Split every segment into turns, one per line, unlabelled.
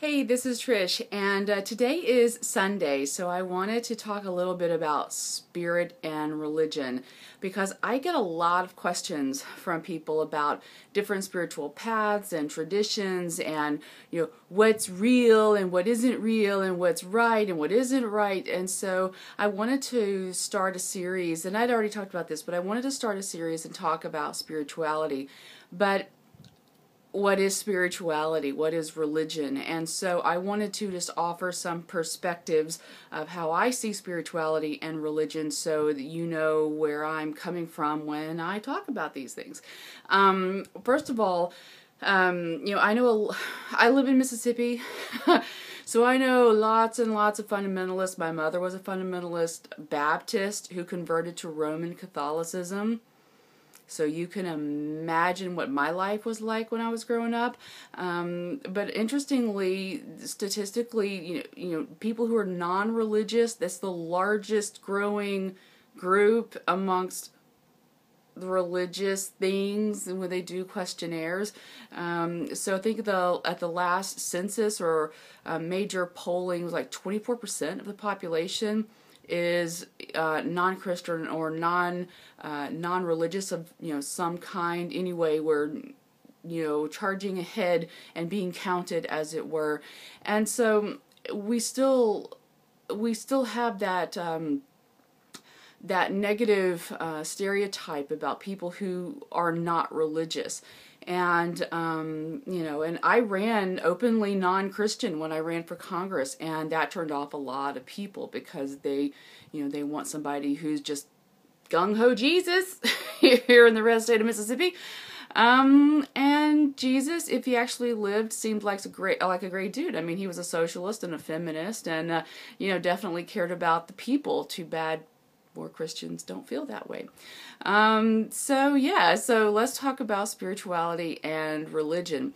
Hey, this is Trish, and today is Sunday, so I wanted to talk a little bit about spirit and religion because I get a lot of questions from people about different spiritual paths and traditions and what's real and what isn't real and what's right and what isn't right. And so I wanted to start a series, and I'd already talked about this, but I wanted to start a series and talk about spirituality. But what is spirituality? What is religion? And so I wanted to just offer some perspectives of how I see spirituality and religion so that you know where I'm coming from when I talk about these things. First of all, I live in Mississippi, so I know lots and lots of fundamentalists. My mother was a fundamentalist Baptist who converted to Roman Catholicism. So you can imagine what my life was like when I was growing up. But interestingly, statistically, people who are non-religious, that's the largest growing group amongst the religious things when they do questionnaires. So I think at the last census or major polling was like 24% of the population is non-Christian or non-religious of some kind anyway, where charging ahead and being counted, as it were. And so we still have that that negative stereotype about people who are not religious. And, and I ran openly non-Christian when I ran for Congress, and that turned off a lot of people because they want somebody who's just gung-ho Jesus here in the red state of Mississippi. And Jesus, if he actually lived, seemed like a great dude. I mean, he was a socialist and a feminist and, definitely cared about the people. Too bad more Christians don't feel that way. So let's talk about spirituality and religion.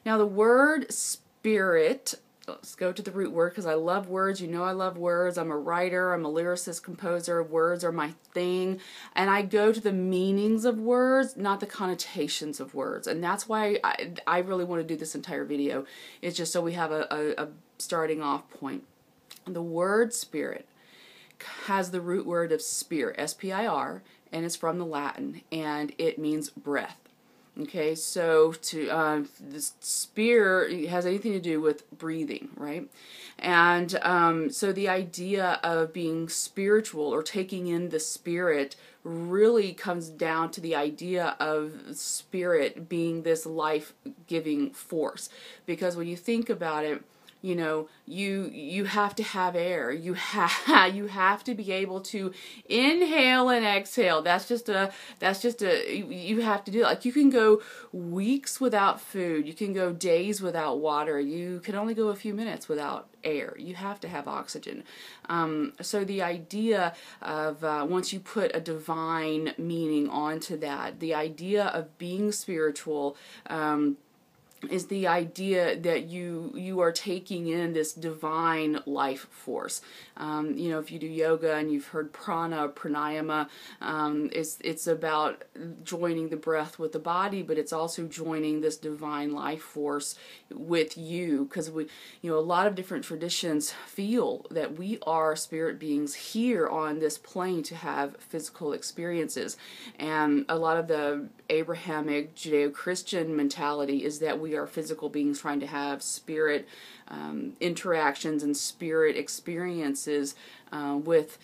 Now, the word spirit, let's go to the root word because I love words. I love words. I'm a writer. I'm a lyricist, composer. Words are my thing. And I go to the meanings of words, not the connotations of words. And that's why I really want to do this entire video. It's just so we have a starting off point. The word spirit has the root word of spir, S-P-I-R, and it's from the Latin, and it means breath. Okay, so the spir has anything to do with breathing, right? And so the idea of being spiritual or taking in the spirit really comes down to the idea of spirit being this life-giving force. Because when you think about it, you have to have air. You have to be able to inhale and exhale. You have to do it. Like, you can go weeks without food. You can go days without water. You can only go a few minutes without air. You have to have oxygen. So the idea of once you put a divine meaning onto that, the idea of being spiritual, is the idea that you are taking in this divine life force. If you do yoga and you've heard prana, pranayama, it's about joining the breath with the body, but it's also joining this divine life force with you, because a lot of different traditions feel that we are spirit beings here on this plane to have physical experiences. And a lot of the Abrahamic Judeo-Christian mentality is that we are physical beings trying to have spirit interactions and spirit experiences with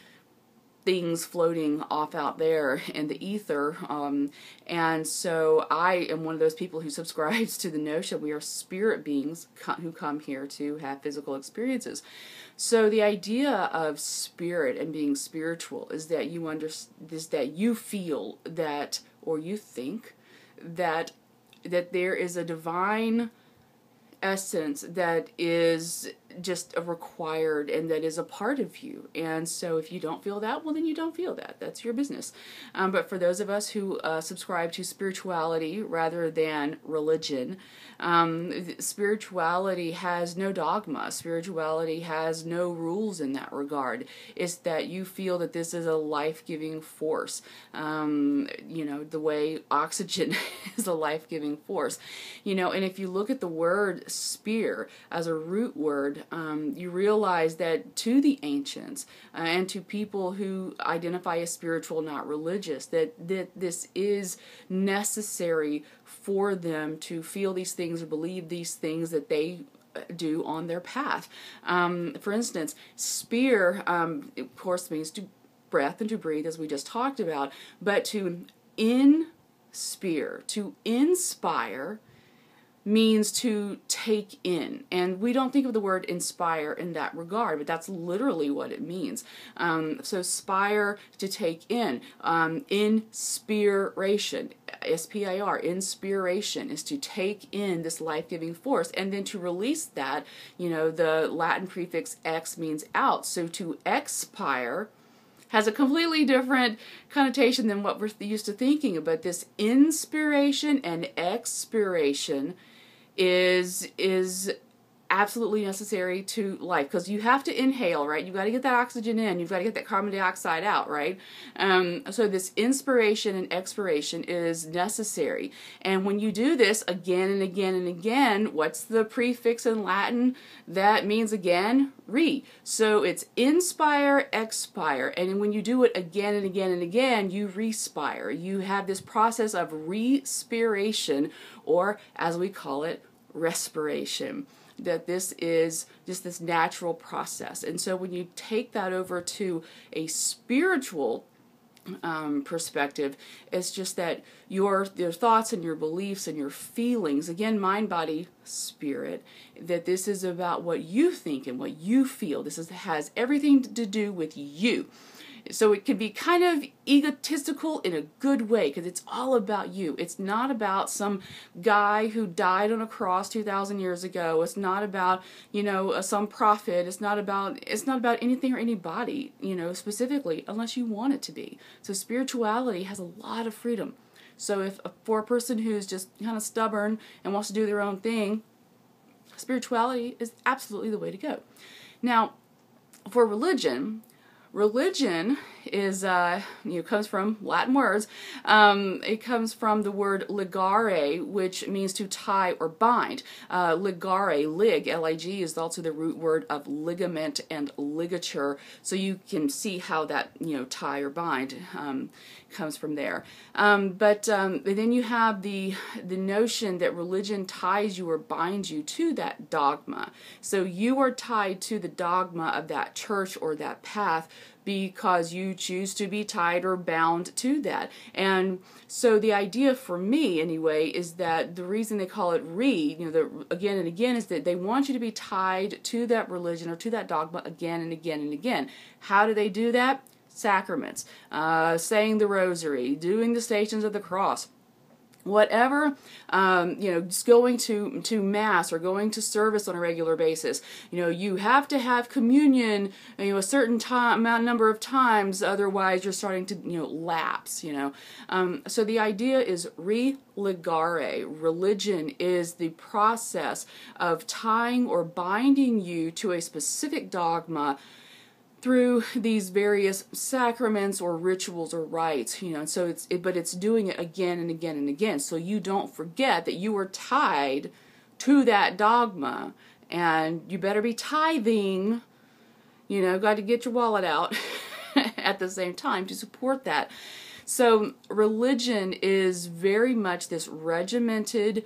things floating off out there in the ether. And so I am one of those people who subscribes to the notion we are spirit beings who come here to have physical experiences. So the idea of spirit and being spiritual is that you feel that, or you think that there is a divine essence that is just a required and that is a part of you. And so if you don't feel that, well, then you don't feel that. That's your business. But for those of us who subscribe to spirituality rather than religion, spirituality has no dogma. Spirituality has no rules in that regard. It's that you feel that this is a life-giving force. The way oxygen is a life-giving force. And if you look at the word spear as a root word, you realize that to the ancients and to people who identify as spiritual, not religious, that this is necessary for them to feel these things or believe these things that they do on their path. For instance, spear, of course, means to breath and to breathe, as we just talked about, but to inspire means to take in. And we don't think of the word inspire in that regard, but that's literally what it means. So spire, to take in. Inspiration, S-P-I-R, inspiration is to take in this life-giving force. And then to release that, the Latin prefix ex means out. So to expire has a completely different connotation than what we're used to thinking. But this inspiration and expiration is absolutely necessary to life, because you have to inhale, right? You've got to get that oxygen in, you've got to get that carbon dioxide out, right? So this inspiration and expiration is necessary. And when you do this again and again and again, what's the prefix in Latin that means again? Re. So it's inspire, expire, and when you do it again and again and again, you respire. You have this process of respiration, or as we call it, respiration. That this is just this natural process. And so when you take that over to a spiritual perspective, it's just that your thoughts and your beliefs and your feelings, again, mind, body, spirit, that this is about what you think and what you feel. Has everything to do with you. So it can be kind of egotistical in a good way, because it's all about you. It's not about some guy who died on a cross 2,000 years ago. It's not about, some prophet. It's not about anything or anybody, specifically, unless you want it to be. So spirituality has a lot of freedom. So for a person who's just kind of stubborn and wants to do their own thing, spirituality is absolutely the way to go. Now, for religion is, comes from Latin words. It comes from the word ligare, which means to tie or bind. Ligare, lig, L-I-G, is also the root word of ligament and ligature. So you can see how that, tie or bind comes from there. But then you have the notion that religion ties you or binds you to that dogma. So you are tied to the dogma of that church or that path because you choose to be tied or bound to that. And so the idea for me, anyway, is that the reason they call it again and again, is that they want you to be tied to that religion or to that dogma again and again and again. How do they do that? Sacraments, saying the rosary, doing the Stations of the Cross. Whatever, just going to mass or going to service on a regular basis. You have to have communion, a certain number of times, otherwise you're starting to, lapse, So the idea is religare. Religion is the process of tying or binding you to a specific dogma through these various sacraments or rituals or rites, so but it's doing it again and again and again, so you don't forget that you were tied to that dogma, and you better be tithing, got to get your wallet out at the same time to support that. So religion is very much this regimented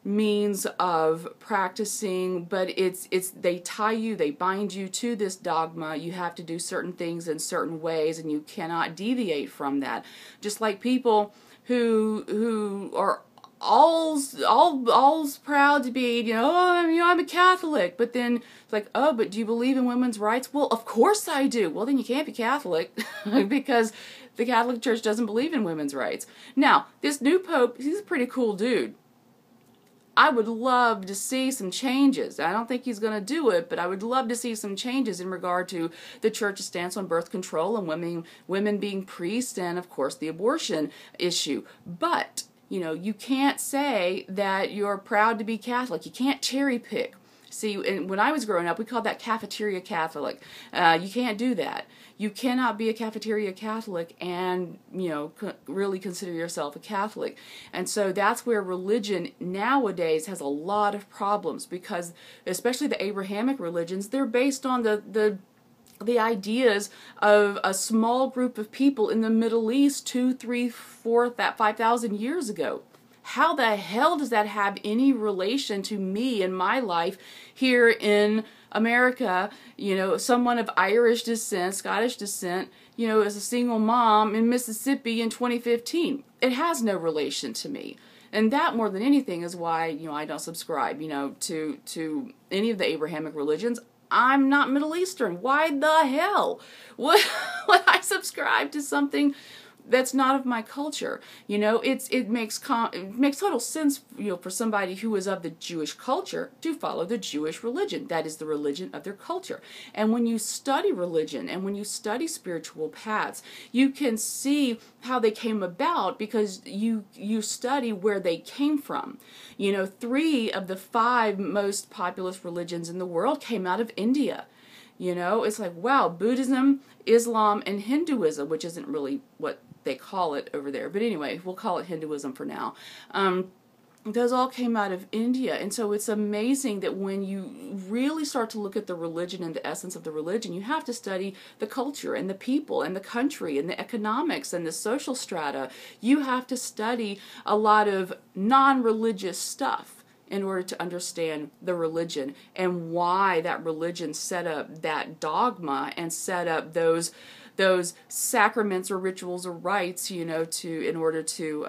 means of practicing, but they tie you, they bind you to this dogma. You have to do certain things in certain ways, and you cannot deviate from that. Just like people who are all's proud to be, I'm a Catholic, but then it's like, oh, but do you believe in women's rights? Well, of course I do. Well, then you can't be Catholic because the Catholic Church doesn't believe in women's rights. Now, this new pope, he's a pretty cool dude. I would love to see some changes. I don't think he's going to do it, but I would love to see some changes in regard to the church's stance on birth control and women being priests, and of course the abortion issue. But you can't say that you're proud to be Catholic. You can't cherry pick. See, and when I was growing up, we called that cafeteria Catholic. You can't do that. You cannot be a cafeteria Catholic and, really consider yourself a Catholic. And so that's where religion nowadays has a lot of problems, because especially the Abrahamic religions, they're based on the ideas of a small group of people in the Middle East 2, 3, 4, 5,000 years ago. How the hell does that have any relation to me and my life here in America? Someone of Irish descent, Scottish descent, as a single mom in Mississippi in 2015. It has no relation to me. And that, more than anything, is why, I don't subscribe, to any of the Abrahamic religions. I'm not Middle Eastern. Why the hell would I subscribe to something that's not of my culture? It makes total sense, for somebody who is of the Jewish culture to follow the Jewish religion. That is the religion of their culture. And when you study religion and when you study spiritual paths, you can see how they came about, because you study where they came from. 3 of the 5 most populous religions in the world came out of India. It's like, wow, Buddhism, Islam, and Hinduism, which isn't really what they call it over there. But anyway, we'll call it Hinduism for now. Those all came out of India. And so it's amazing that when you really start to look at the religion and the essence of the religion, you have to study the culture and the people and the country and the economics and the social strata. You have to study a lot of non-religious stuff in order to understand the religion and why that religion set up that dogma and set up those sacraments or rituals or rites, in order to,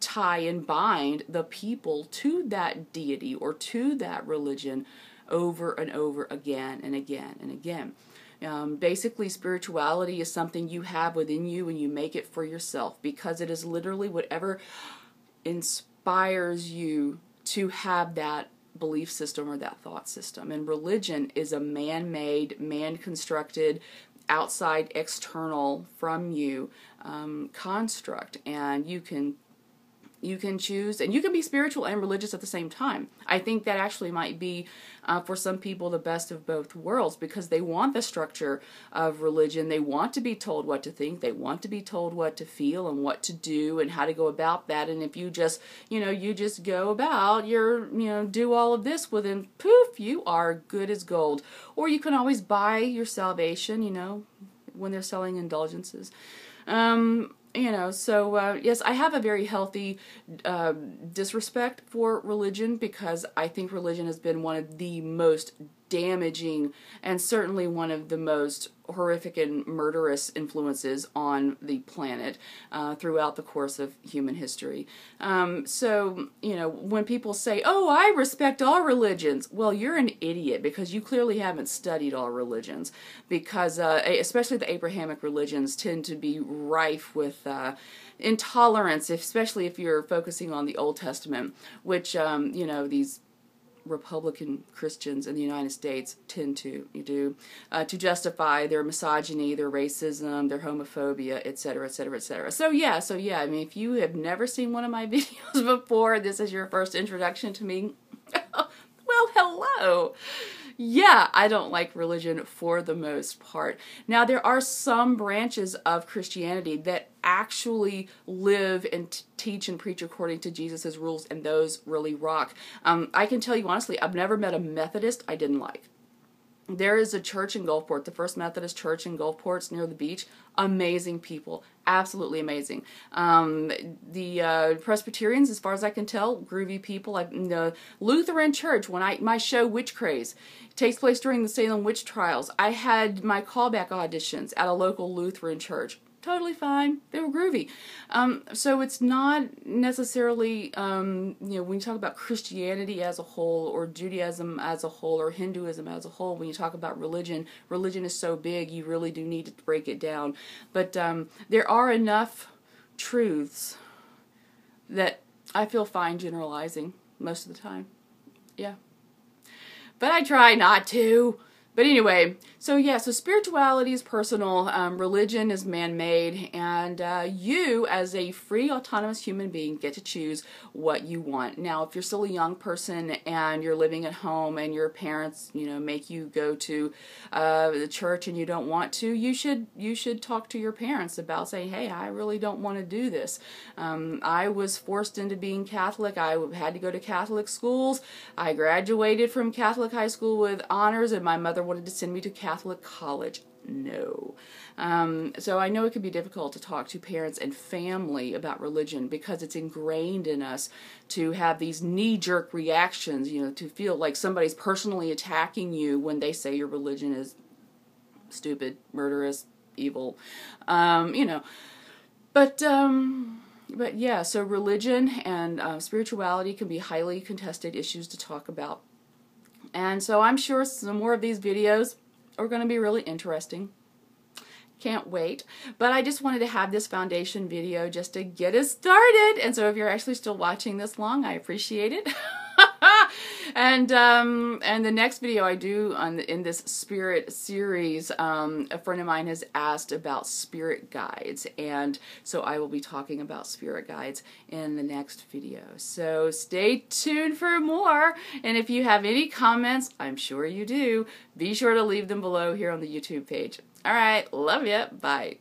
tie and bind the people to that deity or to that religion over and over again and again and again. Basically, spirituality is something you have within you and you make it for yourself, because it is literally whatever inspires you to have that belief system or that thought system. And religion is a man-made, man-constructed, outside, external from you construct, and you can choose, and you can be spiritual and religious at the same time. I think that actually might be, for some people, the best of both worlds, because they want the structure of religion. They want to be told what to think. They want to be told what to feel and what to do and how to go about that. And if you just, you just go about do all of this, well then, poof, you are good as gold. Or you can always buy your salvation, when they're selling indulgences. Yes, I have a very healthy disrespect for religion, because I think religion has been one of the most damaging and certainly one of the most horrific and murderous influences on the planet throughout the course of human history. When people say, oh, I respect all religions, well, you're an idiot, because you clearly haven't studied all religions, because especially the Abrahamic religions tend to be rife with intolerance, especially if you're focusing on the Old Testament, which, these Republican Christians in the United States tend to do to justify their misogyny, their racism, their homophobia, etc., etc., etc. So yeah, I mean, if you have never seen one of my videos before, this is your first introduction to me, well, hello. Yeah, I don't like religion for the most part. Now, there are some branches of Christianity that actually live and teach and preach according to Jesus' rules, and those really rock. I can tell you honestly, I've never met a Methodist I didn't like. There is a church in Gulfport, the First Methodist Church in Gulfport. It's near the beach. Amazing people. Absolutely amazing. The Presbyterians, as far as I can tell, groovy people. The Lutheran Church, when my show Witch Craze takes place during the Salem witch trials, I had my callback auditions at a local Lutheran church. Totally fine. They were groovy. So it's not necessarily, when you talk about Christianity as a whole, or Judaism as a whole, or Hinduism as a whole, when you talk about religion is so big, you really do need to break it down. But there are enough truths that I feel fine generalizing. most of the time. Yeah. But I try not to. But anyway, so yeah, so spirituality is personal, religion is man-made, and you, as a free, autonomous human being, get to choose what you want. Now, if you're still a young person and you're living at home and your parents, you know, make you go to the church and you don't want to, you should talk to your parents about saying, hey, I really don't want to do this. I was forced into being Catholic. I had to go to Catholic schools. I graduated from Catholic high school with honors, and my mother wanted to send me to Catholic college. No. So I know it can be difficult to talk to parents and family about religion because it's ingrained in us to have these knee-jerk reactions, you know, to feel like somebody's personally attacking you when they say your religion is stupid, murderous, evil, you know. But yeah, so religion and spirituality can be highly contested issues to talk about. And so I'm sure some more of these videos are going to be really interesting. Can't wait. But I just wanted to have this foundation video just to get us started. And so if you're actually still watching this long, I appreciate it. And the next video I do in this spirit series, a friend of mine has asked about spirit guides, and so I will be talking about spirit guides in the next video. So stay tuned for more, and if you have any comments, I'm sure you do, be sure to leave them below here on the YouTube page. All right, love ya, bye.